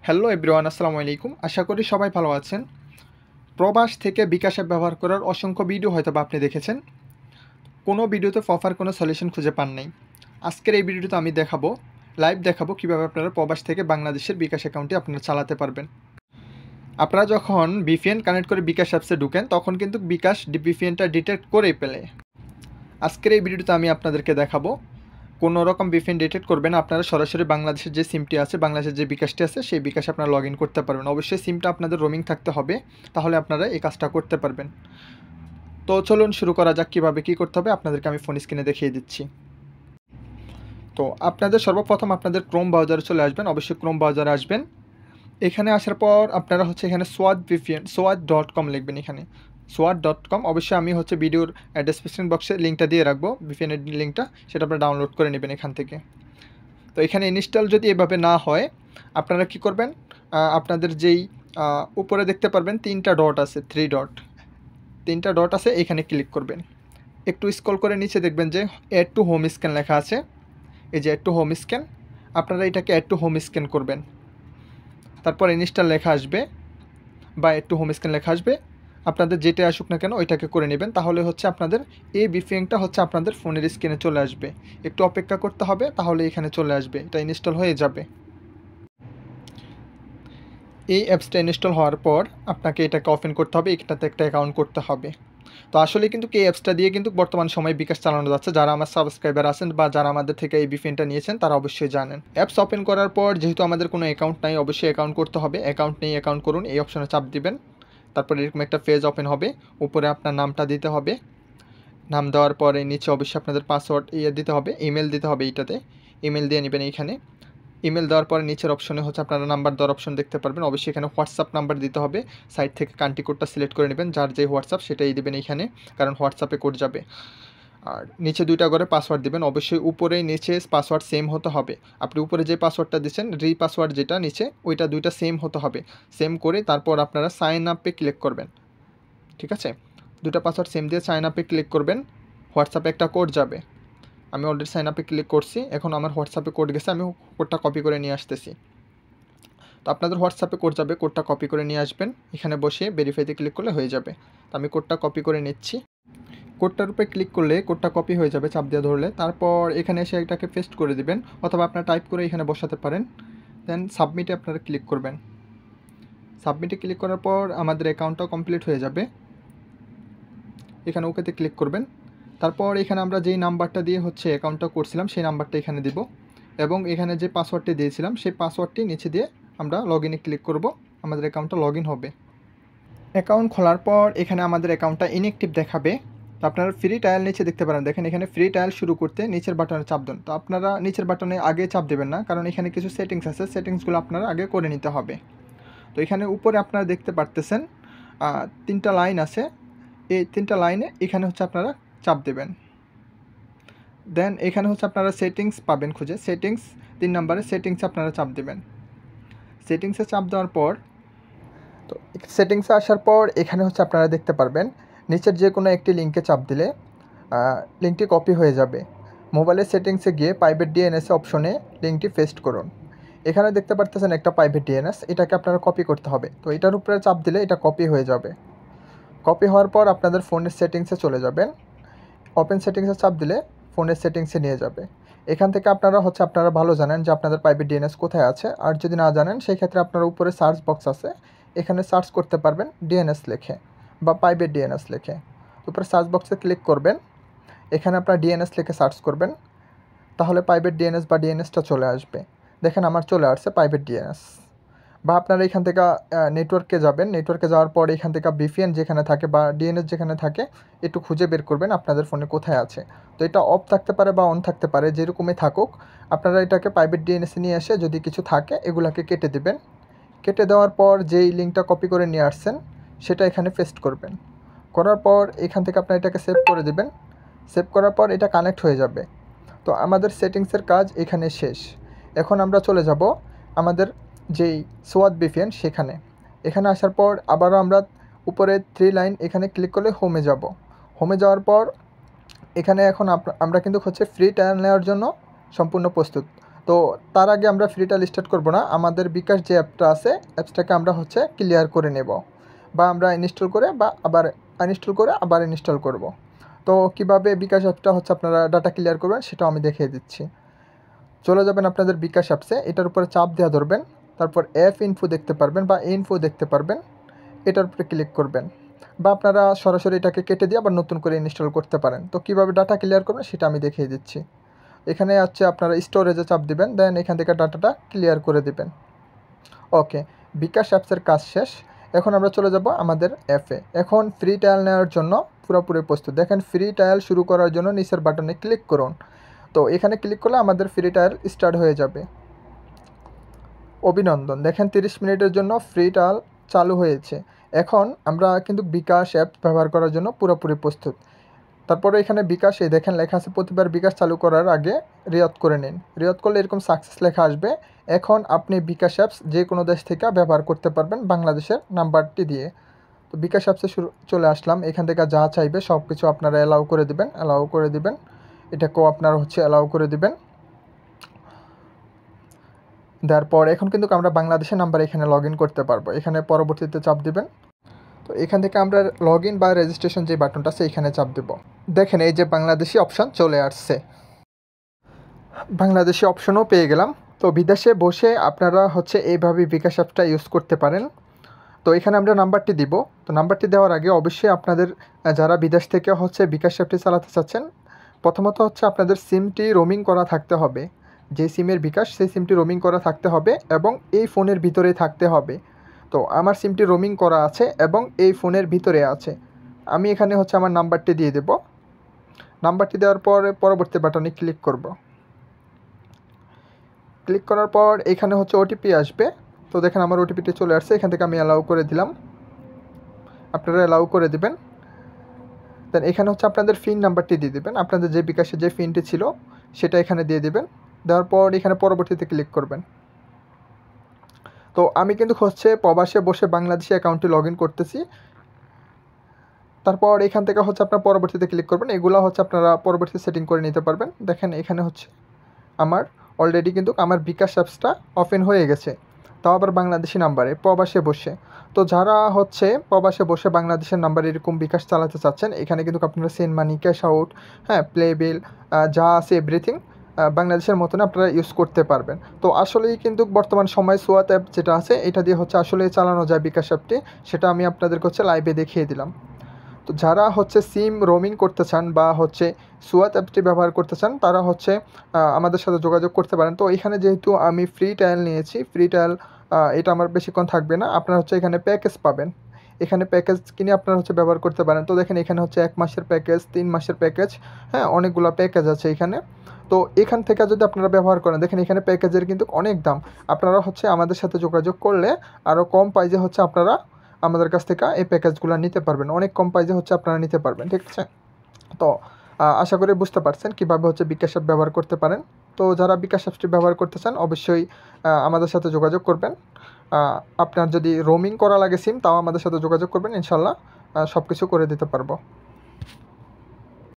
Hello everyone, আসসালামু আলাইকুম। আশা করি সবাই ভালো আছেন। প্রবাস থেকে বিকাশ অ্যাপ ব্যবহার করার অসংখ্য ভিডিও হয়তোবা আপনি দেখেছেন। কোনো ভিডিওতে প্রপার কোনো সলিউশন খুঁজে পান নাই। আজকের এই ভিডিওতে আমি লাইভ দেখাবো কীভাবে আপনারা প্রবাস থেকে বাংলাদেশের বিকাশ অ্যাকাউন্টটি আপনারা চালাতে পারবেন। আপনারা যখন ভিপিএন কানেক্ট করে বিকাশ অ্যাপসে ঢুকেন তখন কিন্তু বিকাশ ভিপিএনটা ডিটেক্ট করেই ফেলে। আজকের এই ভিডিওতে আমি আপনাদেরকে দেখাবো কোনো রকম ভিপিএন ডিটেক্ট করবেন না। আপনারা সরাসরি বাংলাদেশের যে সিমটি আছে, বাংলাদেশের যে বিকাশটি আছে, সেই বিকাশে আপনারা লগ ইন করতে পারবেন। অবশ্যই সিমটা আপনাদের রোমিং থাকতে হবে, তাহলে আপনারা এই কাজটা করতে পারবেন। তো চলুন শুরু করা যাক। কীভাবে কী করতে হবে আপনাদেরকে আমি ফোন স্ক্রিনে দেখিয়ে দিচ্ছি। তো আপনাদের সর্বপ্রথম আপনাদের ক্রোম ব্রাউজারে চলে আসবেন। অবশ্যই ক্রোম ব্রাউজারে আসবেন। এখানে আসার পর আপনারা এখানে swat.com লিখবেন। এখানে swat.com। অবশ্যই আমি ভিডিওর ডেসক্রিপশন বক্সে লিঙ্কটা দিয়ে রাখবো, ভিপিএনের লিঙ্কটা, সেটা আপনারা ডাউনলোড করে নেবেন এখান থেকে। তো এখানে ইনস্টল যদি এভাবে না হয়, আপনারা কি করবেন, আপনাদের যেই উপরে দেখতে পারবেন তিনটা ডট আছে, তিনটা ডট আছে, এখানে ক্লিক করবেন। একটু স্ক্রল করে নিচে দেখবেন যে অ্যাড টু হোম স্ক্যান লেখা আছে। এই যে অ্যাড টু হোম স্ক্যান, আপনারা এটাকে অ্যাড টু হোম স্ক্যান করবেন। তারপর ইনস্টল লেখা আসবে বা অ্যাড টু হোম স্ক্যান লেখা আসবে। আপনাদের যেটা আসুক না কেন ওইটাকে করে নেবেন। তাহলে আপনাদের এই ভিপিএনটা আপনাদের ফোনের স্ক্রিনে চলে আসবে। একটু অপেক্ষা করতে হবে, তাহলে এখানে চলে আসবে, এটা ইনস্টল হয়ে যাবে। এই অ্যাপসটা ইনস্টল হওয়ার পর আপনাকে এটাকে ওপেন করতে হবে, এটাতে একটা অ্যাকাউন্ট করতে হবে। তো আসলে কিন্তু এই অ্যাপসটা দিয়ে কিন্তু বর্তমান সময়ে বিকাশ চালানো যাচ্ছে। যারা আমার সাবস্ক্রাইবার আছেন বা যারা আমাদের থেকে এই ভিপিএনটা নিয়েছেন তারা অবশ্যই জানেন। অ্যাপস ওপেন করার পর যেহেতু আমাদের কোনো অ্যাকাউন্ট নাই, অবশ্যই অ্যাকাউন্ট করতে হবে। অ্যাকাউন্ট নেই, অ্যাকাউন্ট করুন, এই অপশনে চাপ দিবেন। তারপর এরকম একটা পেজ ওপেন হবে। উপরে আপনার নামটা দিতে হবে। নাম দেওয়ার পরে নিচে অবশ্যই আপনাদের পাসওয়ার্ড দিতে হবে, ইমেল দিতে হবে। এইটাতে ইমেল দিয়ে নেবেন। এইখানে ইমেল দেওয়ার পরে নিচের অপশনে আপনারা নাম্বার দেওয়ার অপশন দেখতে পারবেন। অবশ্যই এখানে হোয়াটসঅ্যাপ নাম্বার দিতে হবে। সাইট থেকে কান্ট্রি কোডটা সিলেক্ট করে নেবেন, যার যে হোয়াটসঅ্যাপ সেটাই দেবেন এইখানে, কারণ হোয়াটসঅ্যাপে কোড যাবে। আর নিচে দুইটা করে পাসওয়ার্ড দিবেন। অবশ্যই উপরে নিচে পাসওয়ার্ড সেম হতে হবে। আপনি উপরে যে পাসওয়ার্ডটা দিচ্ছেন, পাসওয়ার্ড যেটা নিচে, ওইটা দুইটা সেম হতে হবে। সেম করে তারপর আপনারা সাইন আপে ক্লিক করবেন। ঠিক আছে, দুটো পাসওয়ার্ড সেম দিয়ে সাইন আপে ক্লিক করবেন। হোয়াটসঅ্যাপে একটা কোড যাবে। আমি অলরেডি সাইন আপে ক্লিক করছি, এখন আমার হোয়াটসঅ্যাপে কোড গেছে, আমি কোডটা কপি করে নিয়ে আসতেছি। তো আপনাদের হোয়াটসঅ্যাপে কোড যাবে, কোডটা কপি করে নিয়ে আসবেন। এখানে বসে ভেরিফাইতে ক্লিক করলে হয়ে যাবে। তো আমি কোডটা কপি করে নিচ্ছি। কোডটার উপরে ক্লিক করলে কোডটা কপি হয়ে যাবে চাপ দিয়ে ধরলে। তারপর এখানে এসে এটাকে পেস্ট করে দিবেন, অথবা আপনারা টাইপ করে এখানে বসাতে পারেন। দেন সাবমিটে আপনারা ক্লিক করবেন। সাবমিটে ক্লিক করার পর আমাদের অ্যাকাউন্টটা কমপ্লিট হয়ে যাবে। এখানে ওকেতে ক্লিক করবেন। তারপর এখানে আমরা যেই নাম্বারটা দিয়ে অ্যাকাউন্টটা করছিলাম সেই নাম্বারটা এখানে দিব, এবং এখানে যে পাসওয়ার্ডটি দিয়েছিলাম সেই পাসওয়ার্ডটি নিচে দিয়ে আমরা লগ ইনে ক্লিক করব। আমাদের অ্যাকাউন্টটা লগ ইন হবে। অ্যাকাউন্ট খোলার পর এখানে আমাদের অ্যাকাউন্টটা ইনঅ্যাক্টিভ দেখাবে। তো আপনারা ফ্রি ট্রায়াল নিচে দেখতে পারেন, দেখেন এখানে ফ্রি ট্রায়াল শুরু করতে নিচের বাটনে চাপ দেন। তো আপনারা নিচের বাটনে আগে চাপ দেবেন না, কারণ এখানে কিছু সেটিংস আছে, সেটিংসগুলো আপনারা আগে করে নিতে হবে। তো এখানে উপরে আপনারা দেখতে পারতেছেন তিনটা লাইন আছে। এই তিনটা লাইনে এখানে আপনারা চাপ দেবেন। দেন এখানে আপনারা সেটিংস পাবেন খুঁজে, সেটিংস 3 নম্বরে সেটিংসে আপনারা চাপ দেবেন। সেটিংসে চাপ দেওয়ার পর, তো সেটিংসে আসার পর এখানে আপনারা দেখতে পারবেন নিচের যে কোনো একটি লিঙ্কে চাপ দিলে লিঙ্কটি কপি হয়ে যাবে। মোবাইলের সেটিংসে গিয়ে প্রাইভেট ডিএনএস অপশনে লিঙ্কটি পেস্ট করুন। এখানে দেখতে পারতেছেন একটা প্রাইভেট ডিএনএস, এটাকে আপনারা কপি করতে হবে। তো এটার উপরে চাপ দিলে এটা কপি হয়ে যাবে। কপি হওয়ার পর আপনাদের ফোনের সেটিংসে চলে যাবেন। ওপেন সেটিংসে চাপ দিলে ফোনের সেটিংসে নিয়ে যাবে। এখান থেকে আপনারা আপনারা ভালো জানেন যে আপনাদের প্রাইভেট ডিএনএস কোথায় আছে। আর যদি না জানেন সেই ক্ষেত্রে আপনারা উপরে সার্চ বক্স আছে, এখানে সার্চ করতে পারবেন ডিএনএস লেখে বা প্রাইভেট ডিএনএস লেখে। উপরে সার্চ বক্সে ক্লিক করবেন, এখানে আপনার ডিএনএস লিখে সার্চ করবেন, তাহলে প্রাইভেট ডিএনএস বা ডিএনএসটা চলে আসবে। দেখেন আমার চলে আসছে প্রাইভেট ডিএনএস। বা আপনারা এখান থেকে নেটওয়ার্কে যাবেন, নেটওয়ার্কে যাওয়ার পর এখান থেকে ভিপিএন যেখানে থাকে বা ডিএনএস যেখানে থাকে একটু খুঁজে বের করবেন আপনাদের ফোনে কোথায় আছে। তো এটা অফ থাকতে পারে বা অন থাকতে পারে, যেরকমই থাকুক আপনারা এটাকে প্রাইভেট ডিএনএসে নিয়ে এসে যদি কিছু থাকে এগুলাকে কেটে দেবেন। কেটে দেওয়ার পর যেই লিঙ্কটা কপি করে নিয়ে আসছেন সেটা এখানে পেস্ট করবেন। করার পর এখান থেকে আপনারা এটাকে সেভ করে দেবেন। সেভ করার পর এটা কানেক্ট হয়ে যাবে। তো আমাদের সেটিংসের কাজ এখানে শেষ। এখন আমরা চলে যাব আমাদের যেই সোয়াত ভিপিএন সেখানে। এখানে আসার পর আবারও আমরা উপরে 3 লাইন এখানে ক্লিক করলে হোমে যাব। হোমে যাওয়ার পর এখানে এখন আমরা কিন্তু ফ্রি ট্রায়াল নেওয়ার জন্য সম্পূর্ণ প্রস্তুত। তো তার আগে আমরা ফ্রি ট্রায়াল স্টার্ট করব না, আমাদের বিকাশ যে অ্যাপটা আছে অ্যাপসটাকে আমরা হচ্ছে ক্লিয়ার করে নেব, বা আমরা ইনস্টল করে বা আবার আনইনস্টল করে আবার ইনস্টল করব। তো কিভাবে বিকাশ অ্যাপটা হচ্ছে আপনারা ডাটা ক্লিয়ার করবেন সেটাও আমি দেখিয়ে দিচ্ছি। চলে যাবেন আপনাদের বিকাশ অ্যাপসে, এটার উপরে চাপ দেওয়া ধরবেন, তারপর অ্যাপ ইনফো দেখতে পারবেন বা ইনফো দেখতে পারবেন, এটার উপরে ক্লিক করবেন, বা আপনারা সরাসরি এটাকে কেটে দিয়ে আবার নতুন করে ইনস্টল করতে পারেন। তো কীভাবে ডাটা ক্লিয়ার করবেন সেটা আমি দেখিয়ে দিচ্ছি। এখানে হচ্ছে আপনারা স্টোরেজে চাপ দিবেন, দেন এখান থেকে ডাটাটা ক্লিয়ার করে দিবেন। ওকে, বিকাশ অ্যাপসের কাজ শেষ। এখন আমরা চলে যাব আমাদের অ্যাপে। এখন ফ্রি ট্রায়াল নেওয়ার জন্য পুরোপুরি প্রস্তুত। দেখেন ফ্রি ট্রায়াল শুরু করার জন্য নিচের বাটনে ক্লিক করুন। তো এখানে ক্লিক করলে আমাদের ফ্রি ট্রায়াল স্টার্ট হয়ে যাবে। অভিনন্দন, দেখেন 30 মিনিটের জন্য ফ্রি ট্রায়াল চালু হয়েছে। এখন আমরা কিন্তু বিকাশ অ্যাপ ব্যবহার করার জন্য পুরোপুরি প্রস্তুত। তারপরে এখানে বিকাশে দেখেন লেখা আছে প্রতিবার বিকাশ চালু করার আগে রিয়ত করে নিন। রিয়ত করলে এরকম সাকসেস লেখা আসবে। এখন আপনি বিকাশ অ্যাপস যে কোনো দেশ থেকে ব্যবহার করতে পারবেন বাংলাদেশের নাম্বারটি দিয়ে। তো বিকাশ অ্যাপসে চলে আসলাম। এখান থেকে যা চাইবে সব কিছু আপনারা অ্যালাউ করে দিবেন। এটাকেও আপনারা হচ্ছে অ্যালাউ করে দিবেন। দেওয়ার পর এখন কিন্তু আমরা বাংলাদেশের নাম্বার এখানে লগ ইন করতে পারবো। এখানে পরবর্তীতে চাপ দিবেন। তো এখান থেকে আমরা লগ ইন বা রেজিস্ট্রেশন যে বাটনটা আছে এখানে চাপ দেব। দেখেন এই যে বাংলাদেশি অপশান চলে আসছে, বাংলাদেশি অপশনও পেয়ে গেলাম। তো বিদেশে বসে আপনারা হচ্ছে এইভাবে বিকাশ অ্যাপটা ইউজ করতে পারেন। তো এখানে আমরা নাম্বারটি দিব। তো নাম্বারটি দেওয়ার আগে অবশ্যই আপনাদের যারা বিদেশ থেকে হচ্ছে বিকাশ অ্যাপটি চালাতে চাচ্ছেন, প্রথমত হচ্ছে আপনাদের সিমটি রোমিং করা থাকতে হবে। যে সিমের বিকাশ সেই সিমটি রোমিং করা থাকতে হবে এবং এই ফোনের ভিতরেই থাকতে হবে। তো আমার সিমটি রোমিং করা আছে এবং এই ফোনের ভিতরে আছে। আমি এখানে হচ্ছে আমার নাম্বারটি দিয়ে দেব। নাম্বারটি দেওয়ার পর পরবর্তী বাটনে ক্লিক করব। ক্লিক করার পর এখানে হচ্ছে ওটিপি আসবে। তো দেখেন আমার ওটিপিটি চলে আসছে, এখান থেকে আমি অ্যালাউ করে দিলাম। আপনারা অ্যালাউ করে দিবেন। দেন এখানে হচ্ছে আপনাদের পিন নাম্বারটি দিয়ে দেবেন, আপনাদের যে বিকাশে যে পিনটি ছিল সেটা এখানে দিয়ে দেবেন। দেওয়ার পর এখানে পরবর্তীতে ক্লিক করবেন। তো আমি কিন্তু হচ্ছে প্রবাসে বসে বাংলাদেশি অ্যাকাউন্টটি লগ ইন করতেছি। তারপর এখান থেকে হচ্ছে আপনার পরবর্তীতে ক্লিক করবেন। এগুলো হচ্ছে আপনারা পরবর্তী সেটিং করে নিতে পারবেন। দেখেন এখানে হচ্ছে আমার অলরেডি কিন্তু আমার বিকাশ অ্যাপসটা ওপেন হয়ে গেছে, তাও আবার বাংলাদেশি নাম্বারে প্রবাসে বসে। তো যারা হচ্ছে প্রবাসে বসে বাংলাদেশের নাম্বারে এরকম বিকাশ চালাতে চাচ্ছেন, এখানে কিন্তু আপনারা send money, cash out, pay bill যা আছে এভরিথিং বাংলাদেশের মতন আপনারা ইউজ করতে পারবেন। তো আসলেই কিন্তু বর্তমান সময় সোয়াত অ্যাপ যেটা আছে এটা দিয়ে হচ্ছে আসলেই চালানো যায় বিকাশ অ্যাপটি, সেটা আমি আপনাদেরকে হচ্ছে লাইভে দেখিয়ে দিলাম। তো যারা হচ্ছে সিম রোমিং করতে চান বা হচ্ছে সোয়াত অ্যাপটি ব্যবহার করতে চান, তারা হচ্ছে আমাদের সাথে যোগাযোগ করতে পারেন। তো এখানে যেহেতু আমি ফ্রি ট্রায়াল নিয়েছি, ফ্রি ট্রায়াল এটা আমার বেশিক্ষণ থাকবে না। আপনারা হচ্ছে এখানে প্যাকেজ পাবেন, এখানে প্যাকেজ কিনে আপনারা হচ্ছে ব্যবহার করতে পারেন। তো দেখেন এখানে হচ্ছে 1 মাসের প্যাকেজ, 3 মাসের প্যাকেজ, অনেকগুলো প্যাকেজ আছে এখানে। তো এখান থেকে যদি আপনারা ব্যবহার করেন, দেখেন এখানে প্যাকেজের কিন্তু অনেক দাম। আপনারা হচ্ছে আমাদের সাথে যোগাযোগ করলে আরও কম প্রাইসে হচ্ছে আপনারা আমাদের কাছ থেকে এই প্যাকেজগুলো নিতে পারবেন, অনেক কম প্রাইসে হচ্ছে আপনারা নিতে পারবেন, ঠিক আছে? তো আশা করি বুঝতে পারছেন কীভাবে হচ্ছে বিকাশ অ্যাপ ব্যবহার করতে পারেন। তো যারা বিকাশ অ্যাপটি ব্যবহার করতে চান অবশ্যই আমাদের সাথে যোগাযোগ করবেন। আপনার যদি রোমিং করা লাগে সিম, তাও আমাদের সাথে যোগাযোগ করবেন, ইনশাল্লাহ সব কিছু করে দিতে পারবো।